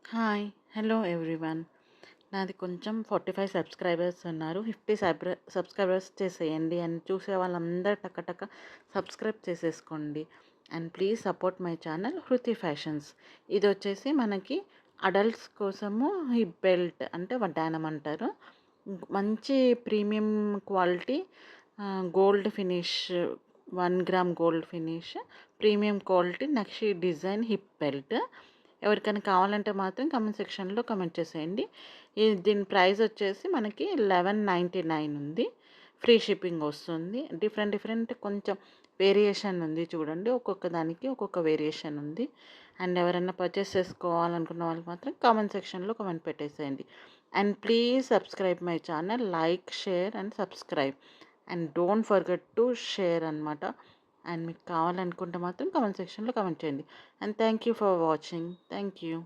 Hi. Hello everyone. నాది కొంచెం 45 subscribers ఉన్నారు. 50 సబ్స్క్రైబర్స్ చేసేయండి. అండ్ చూసే వాళ్ళందరూ టక టక సబ్స్క్రైబ్ చేసేసుకోండి. And please support my channel 'Hruthi fashions'. ఇదొచ్చేసి మనకి అడల్ట్స్ కోసము హిప్ బెల్ట్ అంటే వడ్డానం అంటారు. మంచి premium quality gold finish 1 gram gold finish premium quality నక్షి డిజైన్ హిప్ బెల్ట్. ఎవరికైనా కావాలంటే మాత్రం కామెంట్ సెక్షన్‌లో కామెంట్ చేసేయండి. దీని ప్రైస్ వచ్చేసి మనకి 1199 ఉంది. ఫ్రీ షిప్పింగ్ వస్తుంది. డిఫరెంట్ డిఫరెంట్ కొంచెం వేరియేషన్ ఉంది చూడండి. ఒక్కొక్క దానికి ఒక్కొక్క వేరియేషన్ ఉంది. అండ్ ఎవరైనా పర్చేస్ చేసుకోవాలనుకున్న వాళ్ళు మాత్రం కామెంట్ సెక్షన్‌లో కామెంట్ పెట్టేసేయండి. And please subscribe my channel. Like, share and subscribe. And don't forget to share అనమాట. అండ్ మీకు కావాలనుకుంటే మాత్రం కామెంట్ సెక్షన్‌లో కామెంట్ చేయండి. And thank you for watching. Thank you.